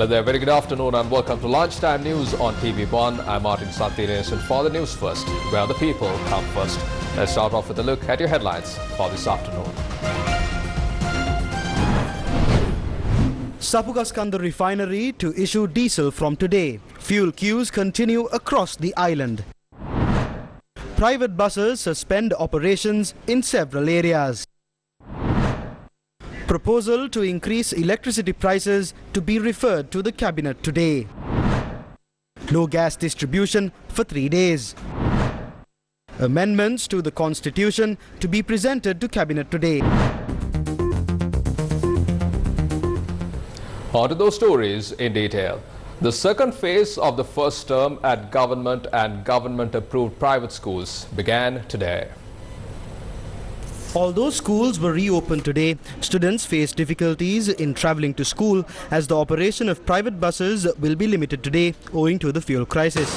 Hello there, very good afternoon and welcome to Lunchtime News on TV1. I'm Martin Santinas and for the News First, where the people come first. Let's start off with a look at your headlines for this afternoon. Sapugaskanda refinery to issue diesel from today. Fuel queues continue across the island. Private buses suspend operations in several areas. Proposal to increase electricity prices to be referred to the cabinet today. No gas distribution for 3 days. Amendments to the constitution to be presented to cabinet today. On to those stories in detail. The second phase of the first term at government and government-approved private schools began today. Although schools were reopened today, students face difficulties in travelling to school as the operation of private buses will be limited today owing to the fuel crisis.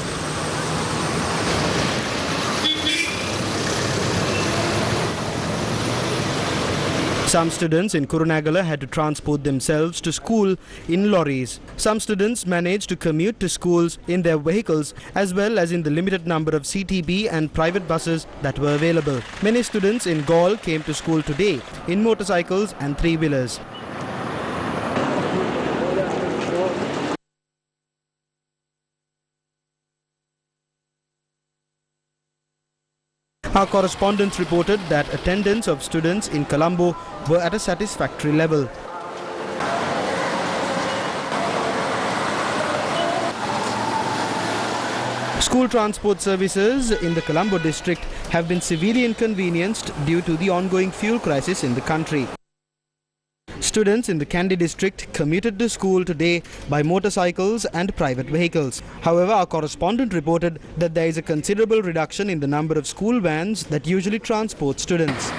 Some students in Kurunagala had to transport themselves to school in lorries. Some students managed to commute to schools in their vehicles as well as in the limited number of CTB and private buses that were available. Many students in Gaul came to school today in motorcycles and three-wheelers. Our correspondents reported that attendance of students in Colombo were at a satisfactory level. School transport services in the Colombo district have been severely inconvenienced due to the ongoing fuel crisis in the country. Students in the Kandy district commuted to school today by motorcycles and private vehicles. However, our correspondent reported that there is a considerable reduction in the number of school vans that usually transport students.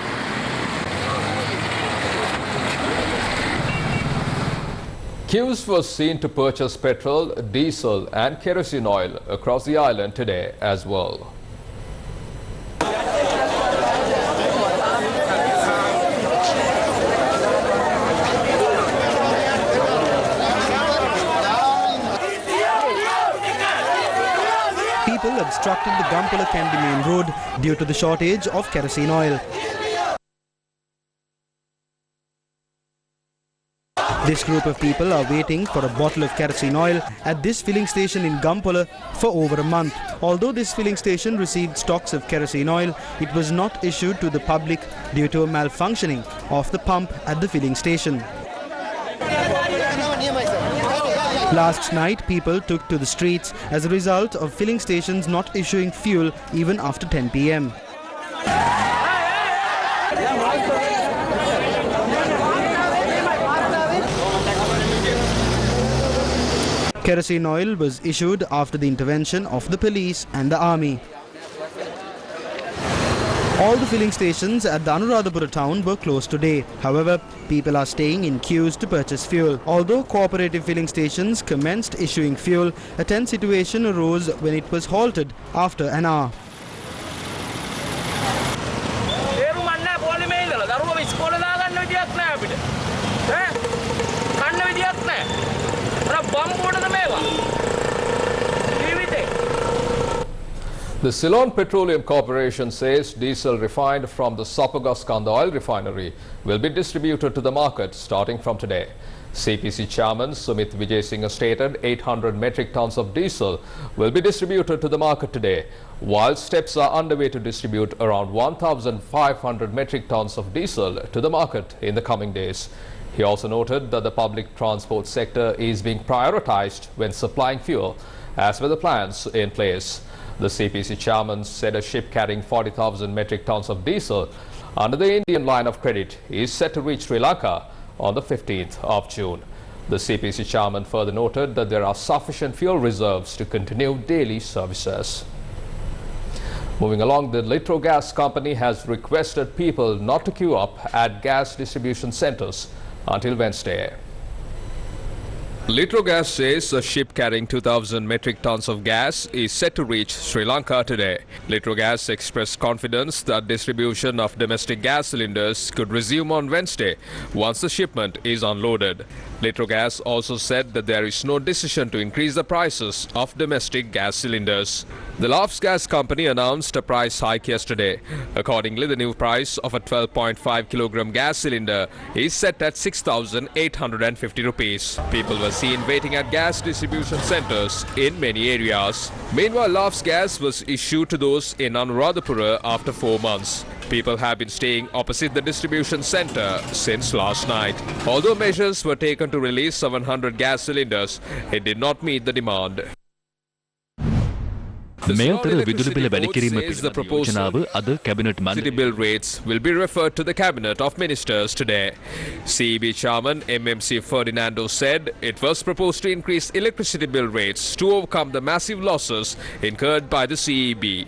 Queues were seen to purchase petrol, diesel and kerosene oil across the island today as well. People obstructed the Gampala-Kandy main road due to the shortage of kerosene oil. This group of people are waiting for a bottle of kerosene oil at this filling station in Gampala for over a month. Although this filling station received stocks of kerosene oil, it was not issued to the public due to a malfunctioning of the pump at the filling station. Last night, people took to the streets as a result of filling stations not issuing fuel even after 10 p.m. Kerosene oil was issued after the intervention of the police and the army. All the filling stations at the Anuradhapura town were closed today. However, people are staying in queues to purchase fuel. Although cooperative filling stations commenced issuing fuel, a tense situation arose when it was halted after an hour. The Ceylon Petroleum Corporation says diesel refined from the Sapugaskanda oil refinery will be distributed to the market starting from today. CPC Chairman Sumit Vijay stated 800 metric tons of diesel will be distributed to the market today, while steps are underway to distribute around 1,500 metric tons of diesel to the market in the coming days. He also noted that the public transport sector is being prioritized when supplying fuel, as were the plans in place. The CPC chairman said a ship carrying 40,000 metric tons of diesel under the Indian line of credit is set to reach Sri Lanka on the 15th of June. The CPC chairman further noted that there are sufficient fuel reserves to continue daily services. Moving along, the Litro Gas Company has requested people not to queue up at gas distribution centres until Wednesday. Litrogas says a ship carrying 2,000 metric tons of gas is set to reach Sri Lanka today. Litrogas expressed confidence that distribution of domestic gas cylinders could resume on Wednesday once the shipment is unloaded. Litrogas also said that there is no decision to increase the prices of domestic gas cylinders. The Lavs Gas Company announced a price hike yesterday. Accordingly, the new price of a 12.5 kilogram gas cylinder is set at 6,850 rupees. People were seen waiting at gas distribution centres in many areas. Meanwhile, Lavs Gas was issued to those in Anuradhapura after 4 months. People have been staying opposite the distribution centre since last night. Although measures were taken to release 700 gas cylinders, it did not meet the demand. මෙතර විදුලි බිල වැඩි කිරීම පිළිබඳ යෝජනාව අද cabinet City bill rates will be referred to the cabinet of ministers today. CEB chairman MMC Ferdinando said it was proposed to increase electricity bill rates to overcome the massive losses incurred by the CEB.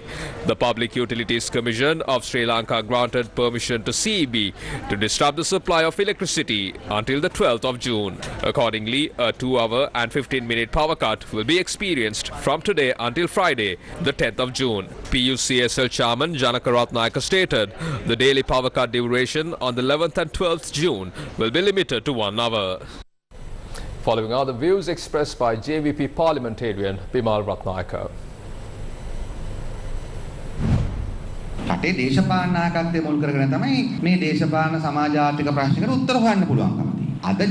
The Public Utilities Commission of Sri Lanka granted permission to CEB to disrupt the supply of electricity until the 12th of June. Accordingly, a 2-hour and 15-minute power cut will be experienced from today until Friday, the 10th of June. PUCSL chairman Janaka Ratnayaka stated the daily power cut duration on the 11th and 12th June will be limited to 1 hour. Following are the views expressed by JVP parliamentarian Bimal Ratnayaka. රටේ දේශපාලන නායකත්වයේ මුල් කරගෙන තමයි මේ දේශපාලන සමාජ ආර්ථික ප්‍රශ්නකට උත්තර හොයන්න පුළුවන්කම තියෙන්නේ.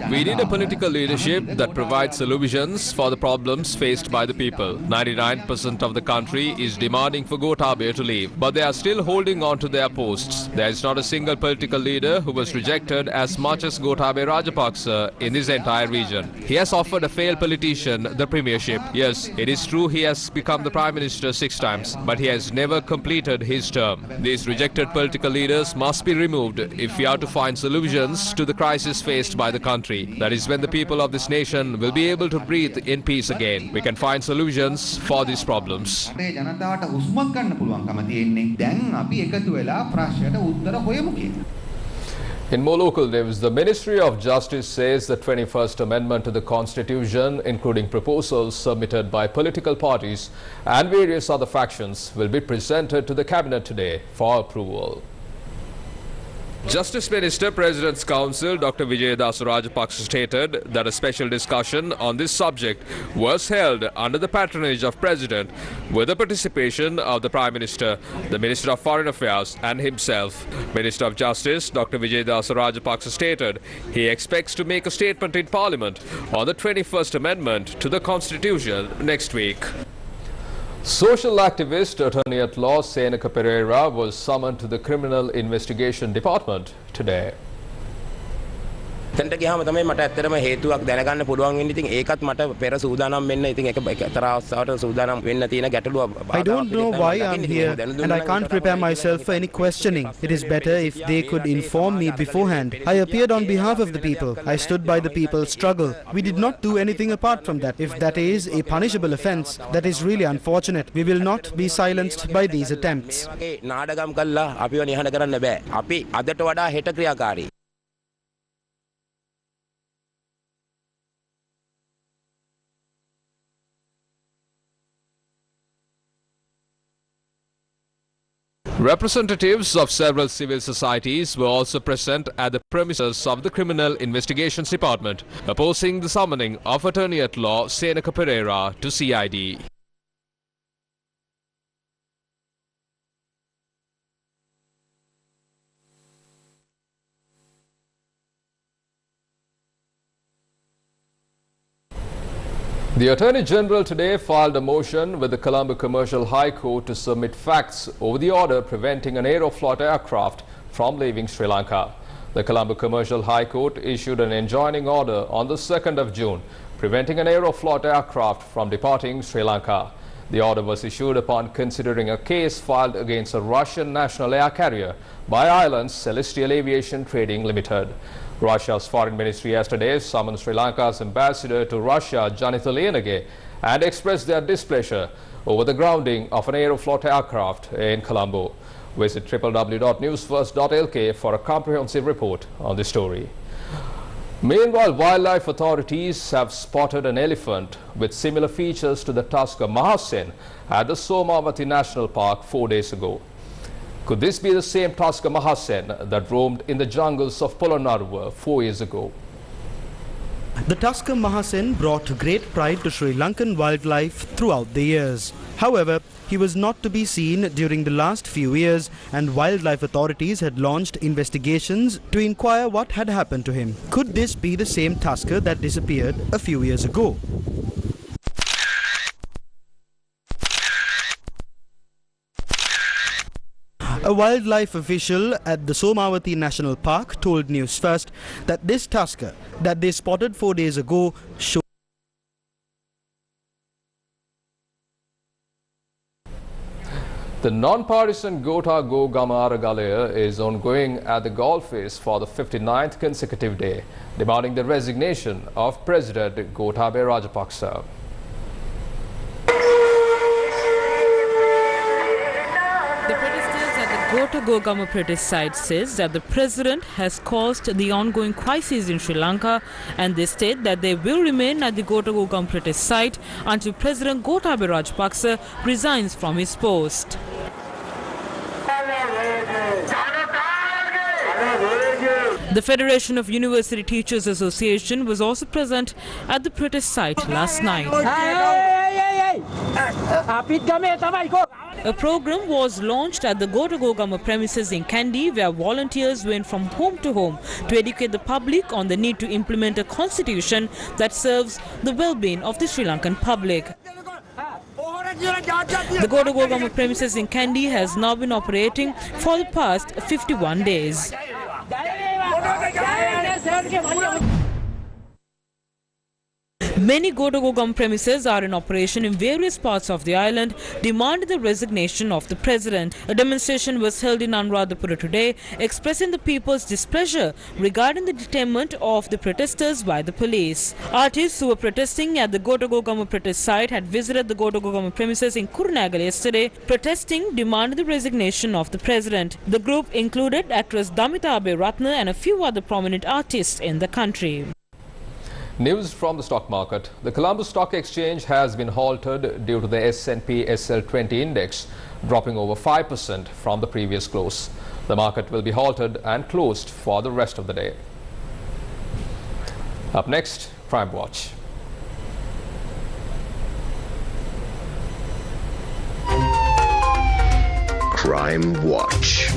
We need a political leadership that provides solutions for the problems faced by the people. 99% of the country is demanding for Gotabaya to leave, but they are still holding on to their posts. There is not a single political leader who was rejected as much as Gotabaya Rajapaksa in this entire region. He has offered a failed politician the premiership. Yes, it is true he has become the Prime Minister 6 times, but he has never completed his term. These rejected political leaders must be removed if we are to find solutions to the crisis faced by the country. That is when the people of this nation will be able to breathe in peace again. We can find solutions for these problems. ජනතාවට හුස්මක් ගන්න පුළුවන්කම තියෙන්නේ. දැන් අපි එකතු වෙලා ප්‍රශ්නයට උත්තර හොයමු කියලා. In more local news, the Ministry of Justice says the 21st Amendment to the Constitution, including proposals submitted by political parties and various other factions, will be presented to the Cabinet today for approval. Justice Minister, President's Counsel Dr. Vijayadasa Rajapaksa stated that a special discussion on this subject was held under the patronage of President with the participation of the Prime Minister, the Minister of Foreign Affairs and himself. Minister of Justice Dr. Vijayadasa Rajapaksa stated he expects to make a statement in Parliament on the 21st Amendment to the Constitution next week. Social activist, attorney at law Senaka Pereira was summoned to the Criminal Investigation Department today. එතනට ගියාම තමයි මට ඇත්තටම හේතුවක් දැනගන්න පුළුවන් වෙන්නේ. ඉතින් ඒකත් මට පෙර සූදානම් වෙන්න ඉතින් එක තරහස්සවට සූදානම් වෙන්න තියෙන ගැටලුව. I don't know why I'm here and I can't prepare myself for any questioning. It is better if they could inform me beforehand. I appeared on behalf of the people. I stood by the people's struggle. We did not do anything apart from that. If that is a punishable offence, that is really unfortunate. We will not be silenced by these attempts. නාඩගම් කළා අපිව නිහඬ කරන්න බෑ. අපි අදට වඩා හෙට ක්‍රියාකාරී. Representatives of several civil societies were also present at the premises of the Criminal Investigations Department, opposing the summoning of attorney at law Senaka Pereira to CID. The Attorney General today filed a motion with the Colombo Commercial High Court to submit facts over the order preventing an Aeroflot aircraft from leaving Sri Lanka. The Colombo Commercial High Court issued an enjoining order on the 2nd of June, preventing an Aeroflot aircraft from departing Sri Lanka. The order was issued upon considering a case filed against a Russian national air carrier by Ireland's Celestial Aviation Trading Limited. Russia's foreign ministry yesterday summoned Sri Lanka's ambassador to Russia, Janita Lienage, and expressed their displeasure over the grounding of an Aeroflot aircraft in Colombo. Visit www.newsfirst.lk for a comprehensive report on this story. Meanwhile, wildlife authorities have spotted an elephant with similar features to the Tusker Mahasen at the Somawati National Park 4 days ago. Could this be the same Tusker Mahasen that roamed in the jungles of Polonnaruwa 4 years ago? The Tusker Mahasen brought great pride to Sri Lankan wildlife throughout the years. However, he was not to be seen during the last few years, and wildlife authorities had launched investigations to inquire what had happened to him. Could this be the same tusker that disappeared a few years ago? A wildlife official at the Somawati National Park told Newsfirst that this tusker that they spotted 4 days ago showed The non-partisan Gota Go Gamara Galaya is ongoing at the Golface for the 59th consecutive day, demanding the resignation of President Gotabaya Rajapaksa. The protesters at the Gota Gogama protest site says that the president has caused the ongoing crisis in Sri Lanka, and they state that they will remain at the Gota Gogama protest site until President Gotabaya Rajapaksa resigns from his post. The Federation of University Teachers Association was also present at the protest site last night. A program was launched at the Gota Gogama premises in Kandy, where volunteers went from home to home to educate the public on the need to implement a constitution that serves the well-being of the Sri Lankan public. The Gota Gogama premises in Kandy has now been operating for the past 51 days. Many Gota Gogama premises are in operation in various parts of the island, demanding the resignation of the president. A demonstration was held in Anuradhapura today, expressing the people's displeasure regarding the detainment of the protesters by the police. Artists who were protesting at the Gota Gogama protest site had visited the Gota Gogama premises in Kurunegala yesterday, protesting, demanding the resignation of the president. The group included actress Damitha Aberatna and a few other prominent artists in the country. News from the stock market. The Colombo Stock Exchange has been halted due to the S&P SL20 index dropping over 5% from the previous close. The market will be halted and closed for the rest of the day. Up next, Crime Watch. Crime Watch.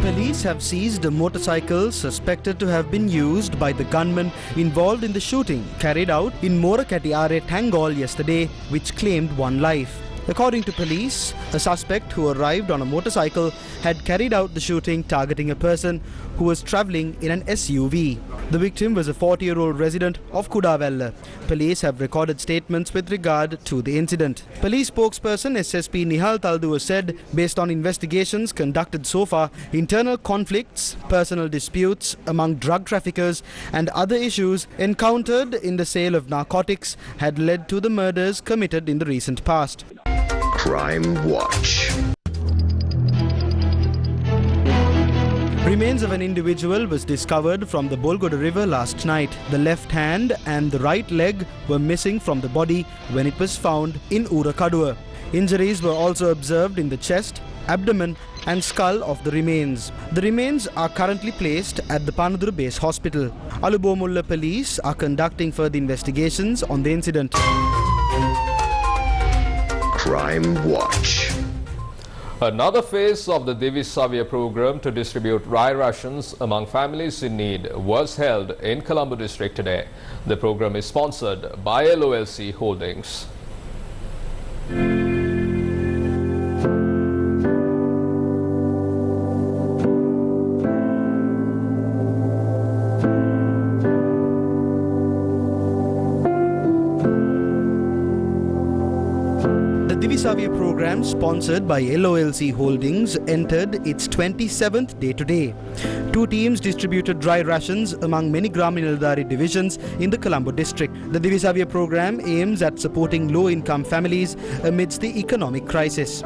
Police have seized a motorcycle suspected to have been used by the gunman involved in the shooting carried out in Morakatiare, Tangol yesterday, which claimed one life. According to police, a suspect who arrived on a motorcycle had carried out the shooting targeting a person who was travelling in an SUV. The victim was a 40-year-old resident of Kudavella. Police have recorded statements with regard to the incident. Police spokesperson SSP Nihal Talduwa said, based on investigations conducted so far, internal conflicts, personal disputes among drug traffickers and other issues encountered in the sale of narcotics had led to the murders committed in the recent past. Crime Watch. Remains of an individual was discovered from the Bolgoda River last night. The left hand and the right leg were missing from the body when it was found in Urakadua. Injuries were also observed in the chest, abdomen and skull of the remains. The remains are currently placed at the Panadura Base Hospital. Alubomulla police are conducting further investigations on the incident. Crime Watch. Another phase of the Divi Savya program to distribute rye rations among families in need was held in Colombo district today. The program is sponsored by LOLC Holdings. The Divi Savya program, sponsored by LOLC Holdings, entered its 27th day today. Two teams distributed dry rations among many Gram Nilladhari divisions in the Colombo district. The Divi Savya program aims at supporting low-income families amidst the economic crisis.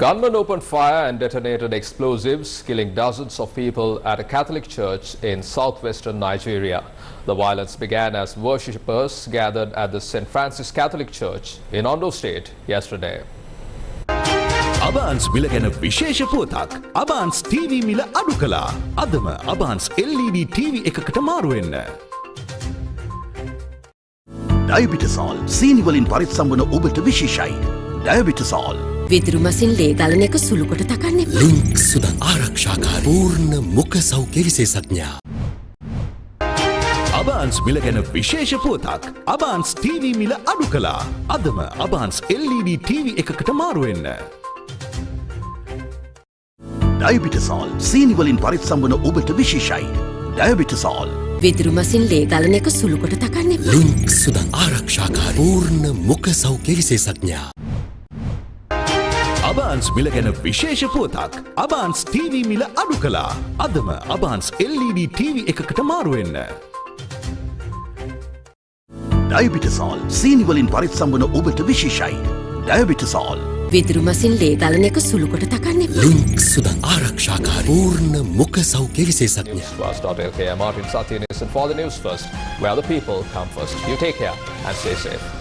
Gunmen opened fire and detonated explosives, killing dozens of people at a Catholic church in southwestern Nigeria. The violence began as worshippers gathered at the St. Francis Catholic Church in Ondo State yesterday. Abans මිල ගැන විශේෂ පුවතක්. Abans TV මිල අඩු කළා. අදම Abans LED TV එකකට මාරු වෙන්න. ඩයබටිසෝල් සීනි වලින් පරිස්සම්වන ඔබට විශේෂයි. ඩයබටිසෝල් විදුරු මසින් ලේ ගලන එක සුළු කොට තකන්න. ලින්ක් සුදන් ආරක්ෂාකාරී පූර්ණ මුඛ සෞඛ්‍ය විශේෂඥයා. අබාන්ස් මිල ගැන විශේෂ පුවතක්. අබාන්ස් TV මිල අඩු කළා. අදම අබාන්ස් LED TV එකකට මාරු වෙන්න. ඩයබටිසෝල් සීනි වලින් පරිස්සම්වන ඔබට විශේෂයි. ඩයබටිසෝල් විදුරු මසින් ලේ ගලන එක සුළු කොට තකන්න. ලින්ක් සුදන් ආරක්ෂාකාරී පූර්ණ මුඛ සෞඛ්‍ය විශේෂඥයා. අබාන්ස් මිල ගැන විශේෂ පුවතක්. අබාන්ස් TV මිල අඩු කළා. අදම අබාන්ස් LED TV එකකට මාරු වෙන්න. ඩයබටිසෝල් සීනි වලින් පරිස්සම්වන ඔබට විශේෂයි. ඩයබටිසෝල් විදුරු මසින් ලේ ගලන එක සුළු කොට තකන්න. ලින්ක් සුදන් ආරක්ෂාකාරී පූර්ණ මුඛ සෞඛ්‍ය විශේෂඥයා. Newsfirst.lk, Martin Satya for the News First, where the people come first. You take care and stay safe.